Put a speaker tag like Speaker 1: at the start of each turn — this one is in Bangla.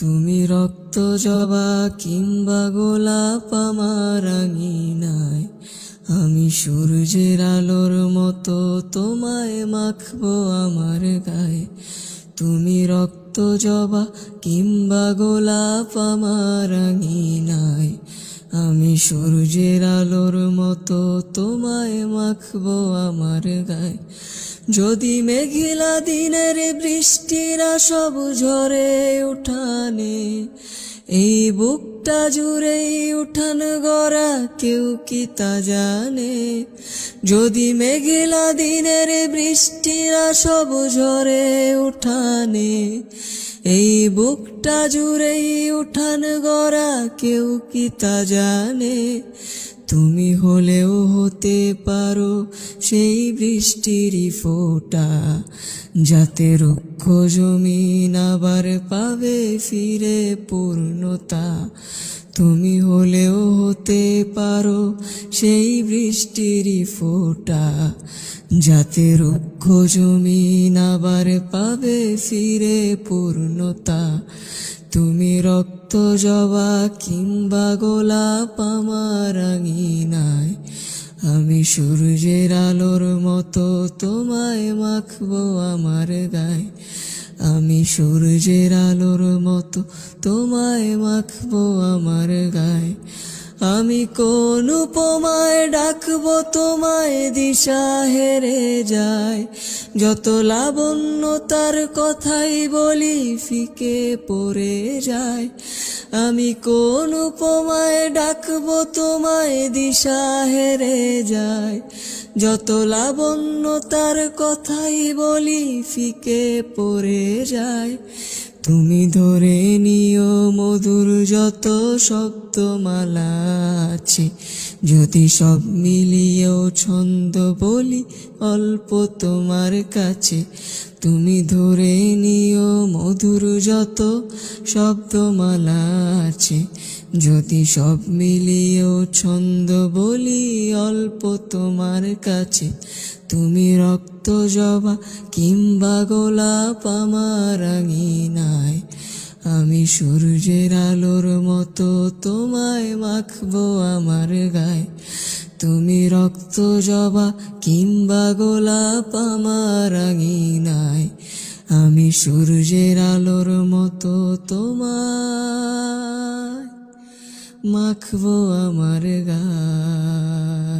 Speaker 1: তুমি রক্ত জবা কিংবা গোলাপ আমার আঙিনায়, আমি সূর্যের আলোর মতো তোমায় মাখবো আমার গায়ে। তুমি রক্ত জবা কিংবা গোলাপ আমার আঙিনায়, আমি সূর্যের আলোর মতো তোমায় মাখবো আমার গায়ে। যদি মেঘলা দিনের বৃষ্টিরা সব ঝরে উঠানে, এই বুকটা জুড়েই উঠান গড়া কেউ কি তা জানে। যদি মেঘলা দিনের বৃষ্টিরা সব ঝরে উঠানে, এই বুকটা জুড়েই উঠান গড়া কেউ কি তা জানে। তুমি হলেও হতে পারো সেই বৃষ্টিরই ফোঁটা, যাতে রুক্ষ জমিন আবার পাবে ফিরে পূর্ণতা। তুমি হলেও হতে পারো সেই বৃষ্টিরই ফোঁটা, যাতে রুক্ষ জমিন আবার পাবে ফিরে পূর্ণতা। তুমি রক্ত জবা কিংবা গোলাপ আমার আঙিনায়, আমি সূর্যের আলোর মতো তোমায় মাখবো আমার গায়ে। আমি সূর্যের আলোর মতো তোমায় মাখবো আমার গায়ে। আমি কোন উপমায় ডাকবো তোমায় দিশা হেরে যায়, যত লাবণ্য তার কথাই বলি ফিকে পড়ে যায়। আমি কোন উপমায় ডাকবো তোমায় দিশা হেরে যায়, যত লাবণ্য তার কথাই বলি ফিকে পড়ে যায়। তুমি ধরে নিও মধুর যত শব্দমালা আছে, যদি সব মিলিয়েও ছন্দ বলি অল্প তোমার কাছে। তুমি ধরে নিও মধুর যত শব্দমালা আছে, যদি সব মিলিয়েও ছন্দ বলি অল্প তোমার কাছে। তুমি রক্ত জবা কিংবা গোলাপ আমার আঙিনায়, আমি সূর্যের আলোর মতো তোমায় মাখবো আমার গায়ে। তুমি রক্ত জবা কিংবা গোলাপ আমার আঙিনায়, আমি সূর্যের আলোর মতো তোমায় মাখবো আমার গায়ে।